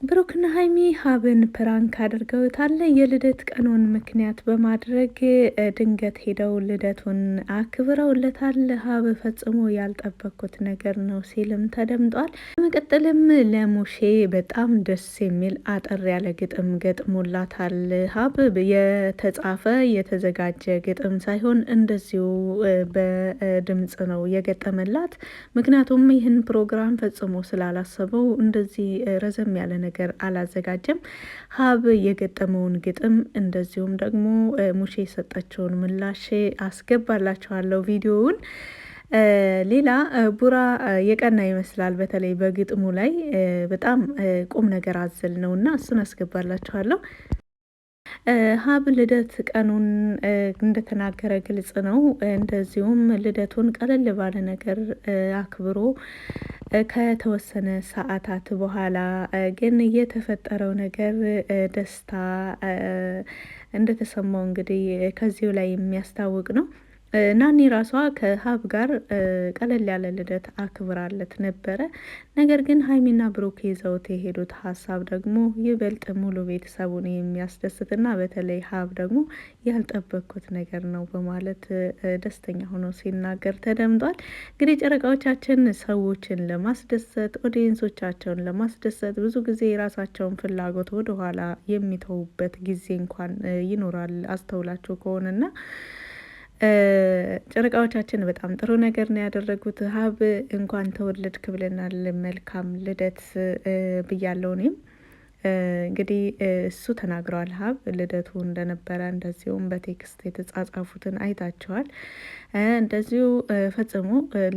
ብሩክና ሀይሚ ሀብን ፕራንክ አድርገውታል። የልደት ቀኑን ምክንያት በማድረግ ድንገት ሄደው ልደቱን አክብረውለታል። ሀብ ፈጽሞ ያልጠበቅኩት ነገር ነው ሲልም ተደምጧል። በመቀጠልም ለሙሼ በጣም ደስ የሚል አጠር ያለ ግጥም ገጥሞላታል። ሀብ የተጻፈ የተዘጋጀ ግጥም ሳይሆን እንደዚሁ በድምጽ ነው የገጠመላት። ምክንያቱም ይህን ፕሮግራም ፈጽሞ ስላላሰበው እንደዚህ ረዘም ያለ ነገር አላዘጋጀም። ሀብ የገጠመውን ግጥም እንደዚሁም ደግሞ ሙሼ የሰጠችውን ምላሽ አስገባላችኋለሁ ቪዲዮውን። ሌላ ቡራ የቀና ይመስላል። በተለይ በግጥሙ ላይ በጣም ቁም ነገር አዘል ነው እና እሱን አስገባላችኋለሁ። ሀብ ልደት ቀኑን እንደተናገረ ግልጽ ነው። እንደዚሁም ልደቱን ቀለል ባለ ነገር አክብሮ ከተወሰነ ሰዓታት በኋላ ግን የተፈጠረው ነገር ደስታ እንደተሰማው እንግዲህ ከዚሁ ላይ የሚያስታውቅ ነው። ናኒ ራሷ ከሀብ ጋር ቀለል ያለ ልደት አክብራለት ነበረ። ነገር ግን ሀይሚና ብሩክ ይዘውት የሄዱት ሀሳብ ደግሞ ይበልጥ ሙሉ ቤተሰቡን የሚያስደስትና በተለይ ሀብ ደግሞ ያልጠበቅኩት ነገር ነው በማለት ደስተኛ ሆኖ ሲናገር ተደምጧል። እንግዲህ ጨረቃዎቻችን ሰዎችን ለማስደሰት ኦዲየንሶቻቸውን ለማስደሰት ብዙ ጊዜ የራሳቸውን ፍላጎት ወደኋላ የሚተዉበት ጊዜ እንኳን ይኖራል አስተውላችሁ ከሆነና ጨረቃዎቻችን በጣም ጥሩ ነገር ነው ያደረጉት። ሀብ እንኳን ተወለድክ ብለናል። መልካም ልደት ብያለሁ እኔም እንግዲህ እሱ ተናግረዋል። ሀብ ልደቱ እንደነበረ እንደዚሁም በቴክስት የተጻጻፉትን አይታቸዋል። እንደዚሁ ፈጽሞ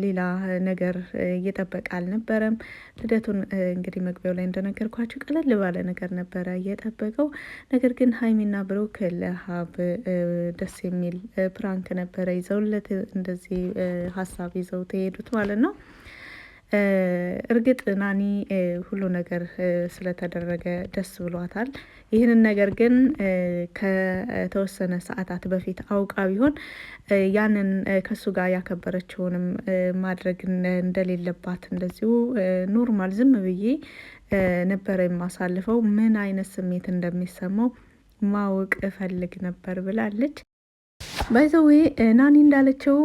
ሌላ ነገር እየጠበቀ አልነበረም። ልደቱን እንግዲህ መግቢያው ላይ እንደነገርኳቸው ቀለል ባለ ነገር ነበረ እየጠበቀው። ነገር ግን ሀይሚና ብሩክ ለሀብ ደስ የሚል ፕራንክ ነበረ ይዘውለት እንደዚህ ሀሳብ ይዘው ተሄዱት ማለት ነው። እርግጥ ናኒ ሁሉ ነገር ስለተደረገ ደስ ብሏታል። ይህንን ነገር ግን ከተወሰነ ሰዓታት በፊት አውቃ ቢሆን ያንን ከሱ ጋር ያከበረችውንም ማድረግ እንደሌለባት እንደዚሁ ኖርማል ዝም ብዬ ነበረ የማሳልፈው፣ ምን አይነት ስሜት እንደሚሰማው ማወቅ እፈልግ ነበር ብላለች። ባይዘዌ ናኒ እንዳለችው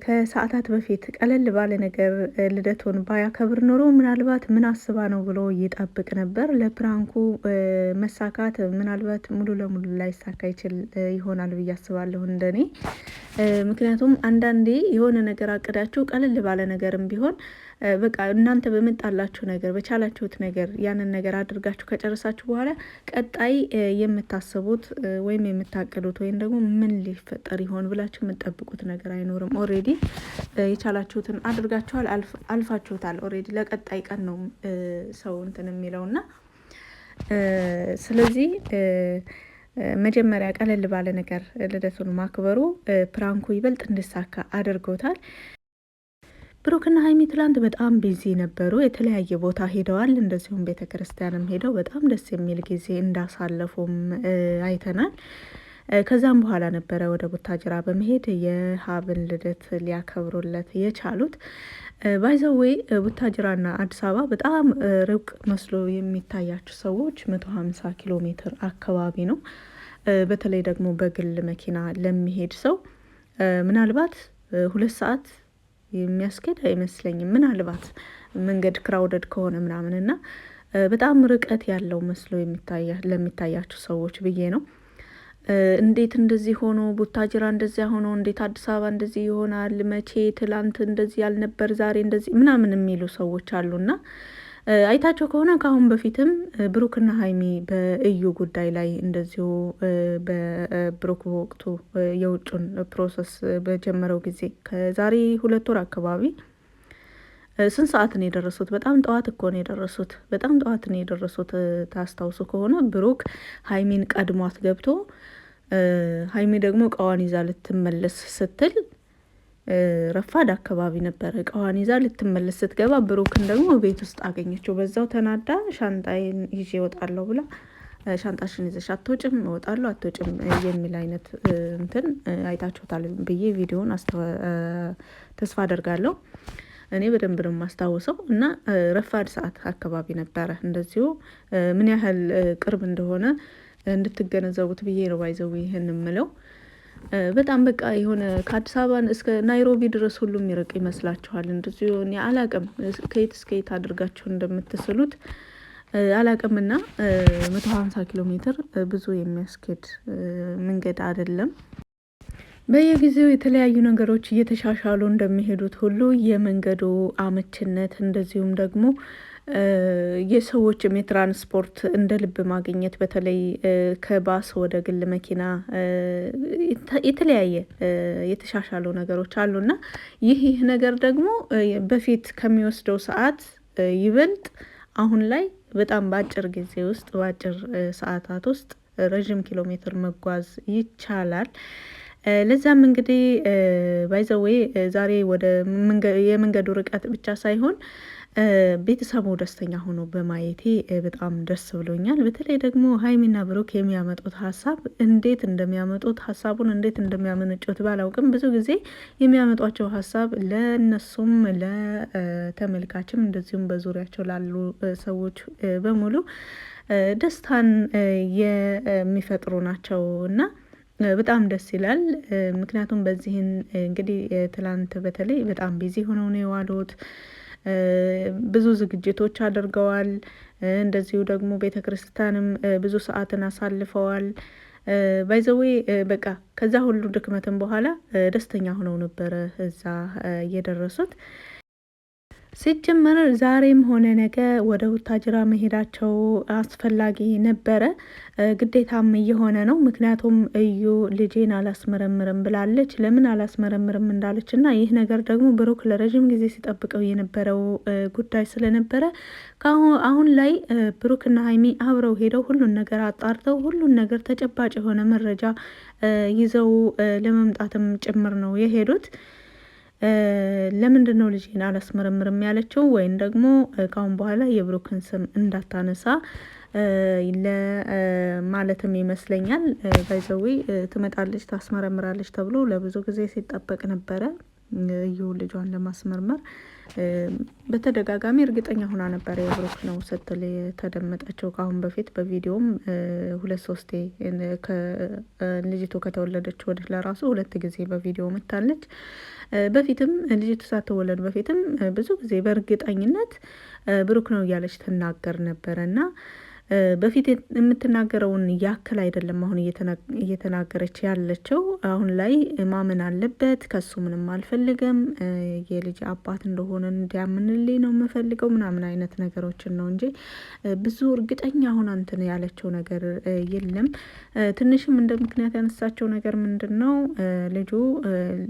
ከሰዓታት በፊት ቀለል ባለ ነገር ልደቱን ባያከብር ኖሮ ምናልባት ምን አስባ ነው ብሎ ይጠብቅ ነበር። ለፕራንኩ መሳካት ምናልባት ሙሉ ለሙሉ ላይሳካ ይችል ይሆናል ብዬ አስባለሁ እንደኔ። ምክንያቱም አንዳንዴ የሆነ ነገር አቅዳችሁ ቀለል ባለ ነገርም ቢሆን በቃ እናንተ በመጣላችሁ ነገር በቻላችሁት ነገር ያንን ነገር አድርጋችሁ ከጨረሳችሁ በኋላ ቀጣይ የምታስቡት ወይም የምታቅዱት ወይም ደግሞ ምን ሊፈጠር ይሆን ብላችሁ የምትጠብቁት ነገር አይኖርም። ኦሬዲ የቻላችሁትን አድርጋችኋል፣ አልፋችሁታል። ኦሬዲ ለቀጣይ ቀን ነው ሰው እንትን የሚለውና ስለዚህ መጀመሪያ ቀለል ባለ ነገር ልደቱን ማክበሩ ፕራንኩ ይበልጥ እንዲሳካ አድርጎታል። ብሩክና ሀይሚ ትላንት በጣም ቢዚ ነበሩ። የተለያየ ቦታ ሄደዋል። እንደዚሁም ቤተ ክርስቲያንም ሄደው በጣም ደስ የሚል ጊዜ እንዳሳለፉም አይተናል። ከዛም በኋላ ነበረ ወደ ቡታጅራ በመሄድ የሀብን ልደት ሊያከብሩለት የቻሉት። ባይዘዌ ቡታጅራና አዲስ አበባ በጣም ሩቅ መስሎ የሚታያቸው ሰዎች 150 ኪሎ ሜትር አካባቢ ነው። በተለይ ደግሞ በግል መኪና ለሚሄድ ሰው ምናልባት 2 ሰዓት የሚያስኬድ አይመስለኝም። ምናልባት መንገድ ክራውደድ ከሆነ ምናምን እና በጣም ርቀት ያለው መስሎ ለሚታያቸው ሰዎች ብዬ ነው። እንዴት እንደዚህ ሆኖ ቡታጅራ እንደዚያ ሆኖ እንዴት አዲስ አበባ እንደዚህ ይሆናል? መቼ ትላንት እንደዚህ ያልነበር ዛሬ እንደዚህ ምናምን የሚሉ ሰዎች አሉና አይታቸው ከሆነ ከአሁን በፊትም ብሩክና ሀይሚ በእዩ ጉዳይ ላይ እንደዚሁ በብሩክ ወቅቱ የውጩን ፕሮሰስ በጀመረው ጊዜ ከዛሬ 2 ወር አካባቢ ስንት ሰዓት ነው የደረሱት? በጣም ጠዋት እኮ ነው የደረሱት። በጣም ጠዋት ነው የደረሱት። ታስታውሱ ከሆነ ብሩክ ሀይሚን ቀድሟት ገብቶ ሀይሚ ደግሞ እቃዋን ይዛ ልትመለስ ስትል ረፋድ አካባቢ ነበረ። እቃዋን ይዛ ልትመለስ ስትገባ ብሩክን ደግሞ ቤት ውስጥ አገኘችው። በዛው ተናዳ ሻንጣዬን ይዤ እወጣለሁ ብላ ሻንጣሽን ይዘሽ አትወጭም፣ እወጣለሁ አትወጭም የሚል አይነት እንትን አይታችሁታል ብዬ ቪዲዮን ተስፋ አደርጋለሁ። እኔ በደንብ ነው የማስታውሰው። እና ረፋድ ሰዓት አካባቢ ነበረ። እንደዚሁ ምን ያህል ቅርብ እንደሆነ እንድትገነዘቡት ብዬ ነው ባይዘው ይህን የምለው። በጣም በቃ የሆነ ከአዲስ አበባ እስከ ናይሮቢ ድረስ ሁሉም የሚርቅ ይመስላችኋል። እንደዚሁ እኔ አላቅም ከየት እስከ የት አድርጋችሁ እንደምትስሉት አላቅምና 150 ኪሎ ሜትር ብዙ የሚያስኬድ መንገድ አይደለም። በየጊዜው የተለያዩ ነገሮች እየተሻሻሉ እንደሚሄዱት ሁሉ የመንገዱ አመችነት እንደዚሁም ደግሞ የሰዎችም የትራንስፖርት እንደ ልብ ማግኘት በተለይ ከባስ ወደ ግል መኪና የተለያየ የተሻሻሉ ነገሮች አሉና ይህ ነገር ደግሞ በፊት ከሚወስደው ሰዓት ይበልጥ አሁን ላይ በጣም በአጭር ጊዜ ውስጥ በአጭር ሰዓታት ውስጥ ረዥም ኪሎ ሜትር መጓዝ ይቻላል። ለዛም እንግዲህ ባይዘዌ ዛሬ ወደ የመንገዱ ርቀት ብቻ ሳይሆን ቤተሰቡ ደስተኛ ሆኖ በማየቴ በጣም ደስ ብሎኛል። በተለይ ደግሞ ሀይሚና ብሩክ የሚያመጡት ሀሳብ እንዴት እንደሚያመጡት ሀሳቡን እንዴት እንደሚያመነጩት ባላውቅም ብዙ ጊዜ የሚያመጧቸው ሀሳብ ለነሱም ለተመልካችም እንደዚሁም በዙሪያቸው ላሉ ሰዎች በሙሉ ደስታን የሚፈጥሩ ናቸው እና በጣም ደስ ይላል። ምክንያቱም በዚህን እንግዲህ ትላንት በተለይ በጣም ቢዚ ሆነው ነው የዋሉት። ብዙ ዝግጅቶች አድርገዋል። እንደዚሁ ደግሞ ቤተ ክርስቲያንም ብዙ ሰዓትን አሳልፈዋል። ባይዘዌ በቃ ከዛ ሁሉ ድክመትን በኋላ ደስተኛ ሆነው ነበረ እዛ እየደረሱት። ሲጀመር ዛሬም ሆነ ነገ ወደ ቡታጅራ መሄዳቸው አስፈላጊ ነበረ፣ ግዴታም እየሆነ ነው። ምክንያቱም እዩ ልጄን አላስመረምርም ብላለች። ለምን አላስመረምርም እንዳለች እና ይህ ነገር ደግሞ ብሩክ ለረዥም ጊዜ ሲጠብቀው የነበረው ጉዳይ ስለነበረ አሁን ላይ ብሩክና ሀይሚ አብረው ሄደው ሁሉን ነገር አጣርተው ሁሉን ነገር ተጨባጭ የሆነ መረጃ ይዘው ለመምጣትም ጭምር ነው የሄዱት። ለምንድን ነው ልጄን አላስመረምርም ያለችው? ወይም ደግሞ ካሁን በኋላ የብሩክን ስም እንዳታነሳ ለማለትም ይመስለኛል። ባይዘዊ ትመጣለች ታስመረምራለች ተብሎ ለብዙ ጊዜ ሲጠበቅ ነበረ። እዩ ልጇን ለማስመርመር በተደጋጋሚ እርግጠኛ ሆና ነበረ የብሩክ ነው ስትል የተደመጠችው። ከአሁን በፊት በቪዲዮም 2-3 ልጅቱ ከተወለደች ወዲህ ለራሱ 2 ጊዜ በቪዲዮ መታለች። በፊትም ልጅቱ ሳትወለድ በፊትም ብዙ ጊዜ በእርግጠኝነት ብሩክ ነው እያለች ትናገር ነበረ እና በፊት የምትናገረውን ያክል አይደለም አሁን እየተናገረች ያለችው። አሁን ላይ ማመን አለበት፣ ከሱ ምንም አልፈልግም፣ የልጅ አባት እንደሆነ እንዲያምንልኝ ነው የምፈልገው ምናምን አይነት ነገሮችን ነው እንጂ ብዙ እርግጠኛ አሁን እንትን ያለችው ነገር የለም። ትንሽም እንደ ምክንያት ያነሳቸው ነገር ምንድን ነው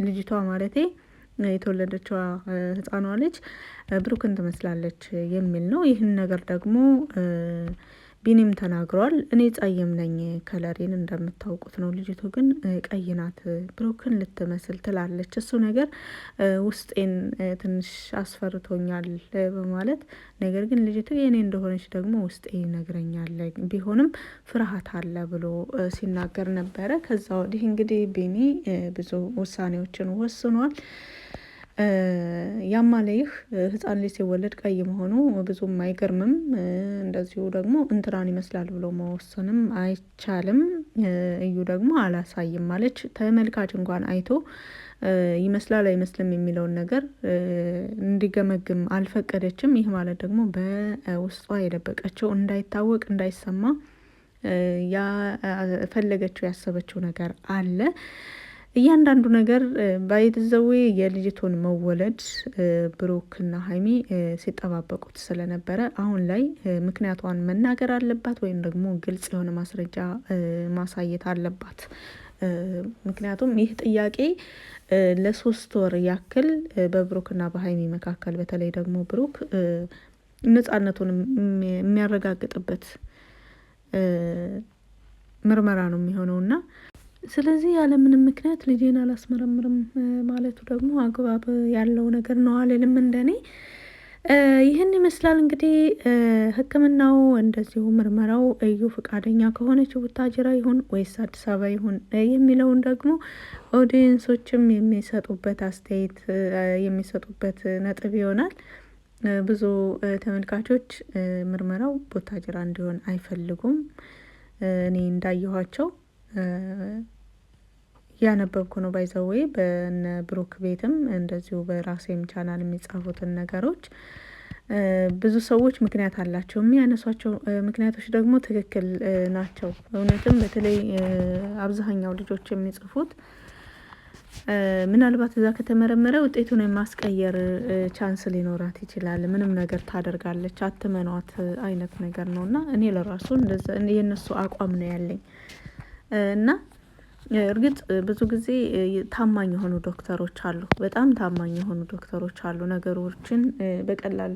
ልጅቷ ማለቴ የተወለደችው ህፃኗ ልጅ ብሩክን ትመስላለች የሚል ነው። ይህን ነገር ደግሞ ቢኒም ተናግሯል። እኔ ጸይም ነኝ ከለሬን እንደምታውቁት ነው፣ ልጅቱ ግን ቀይ ናት፣ ብሩክን ልትመስል ትላለች። እሱ ነገር ውስጤን ትንሽ አስፈርቶኛል በማለት ነገር ግን ልጅቱ የኔ እንደሆነች ደግሞ ውስጤ ይነግረኛል፣ ቢሆንም ፍርሃት አለ ብሎ ሲናገር ነበረ። ከዛ ወዲህ እንግዲህ ቢኒ ብዙ ውሳኔዎችን ወስኗል። ያማለይህ ህፃን ልጅ ሲወለድ ቀይ መሆኑ ብዙም አይገርምም። እንደዚሁ ደግሞ እንትናን ይመስላል ብሎ መወሰንም አይቻልም። እዩ ደግሞ አላሳይም ማለች። ተመልካች እንኳን አይቶ ይመስላል አይመስልም የሚለውን ነገር እንዲገመግም አልፈቀደችም። ይህ ማለት ደግሞ በውስጧ የደበቀችው እንዳይታወቅ እንዳይሰማ ያፈለገችው ያሰበችው ነገር አለ። እያንዳንዱ ነገር ባይተዘዌ የልጅቱን መወለድ ብሩክና ሀይሚ ሲጠባበቁት ስለነበረ አሁን ላይ ምክንያቷን መናገር አለባት ወይም ደግሞ ግልጽ የሆነ ማስረጃ ማሳየት አለባት። ምክንያቱም ይህ ጥያቄ ለ3 ወር ያክል በብሩክና በሀይሚ መካከል በተለይ ደግሞ ብሩክ ነፃነቱን የሚያረጋግጥበት ምርመራ ነው የሚሆነውና ስለዚህ ያለምንም ምክንያት ልጄን አላስመረምርም ማለቱ ደግሞ አግባብ ያለው ነገር ነው አልልም እንደኔ። ይህን ይመስላል እንግዲህ ሕክምናው እንደዚሁ ምርመራው እዩ ፈቃደኛ ከሆነች ቡታጅራ ይሁን ወይስ አዲስ አበባ ይሁን የሚለውን ደግሞ ኦዲየንሶችም የሚሰጡበት አስተያየት የሚሰጡበት ነጥብ ይሆናል። ብዙ ተመልካቾች ምርመራው ቡታጅራ እንዲሆን አይፈልጉም። እኔ እንዳየኋቸው ያነበብኩ ነው ባይዘዌ በነ ብሩክ ቤትም እንደዚሁ በራሴም ቻናል የሚጻፉትን ነገሮች ብዙ ሰዎች ምክንያት አላቸው። የሚያነሷቸው ምክንያቶች ደግሞ ትክክል ናቸው። እውነትም በተለይ አብዛኛው ልጆች የሚጽፉት ምናልባት እዛ ከተመረመረ ውጤቱን የማስቀየር ቻንስ ሊኖራት ይችላል። ምንም ነገር ታደርጋለች አትመኗት አይነት ነገር ነው እና እኔ ለራሱ እንደዛ የነሱ አቋም ነው ያለኝ እና እርግጥ ብዙ ጊዜ ታማኝ የሆኑ ዶክተሮች አሉ፣ በጣም ታማኝ የሆኑ ዶክተሮች አሉ። ነገሮችን በቀላል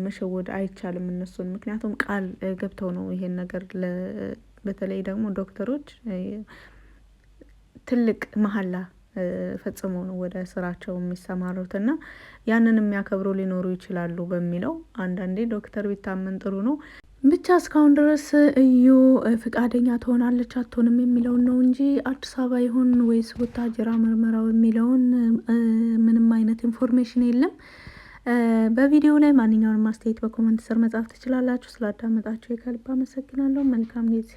መሸወድ አይቻልም እነሱን፣ ምክንያቱም ቃል ገብተው ነው ይሄን ነገር በተለይ ደግሞ ዶክተሮች ትልቅ መሀላ ፈጽመው ነው ወደ ስራቸው የሚሰማሩት እና ያንን የሚያከብሩ ሊኖሩ ይችላሉ በሚለው አንዳንዴ ዶክተር ቢታመን ጥሩ ነው። ብቻ እስካሁን ድረስ እዩ ፍቃደኛ ትሆናለች አትሆንም የሚለውን ነው እንጂ አዲስ አበባ ይሁን ወይስ ቡታጅራ ምርመራው የሚለውን ምንም አይነት ኢንፎርሜሽን የለም። በቪዲዮ ላይ ማንኛውንም አስተያየት በኮመንት ስር መጻፍ ትችላላችሁ። ስላዳመጣችሁ ከልብ አመሰግናለሁ። መልካም ጊዜ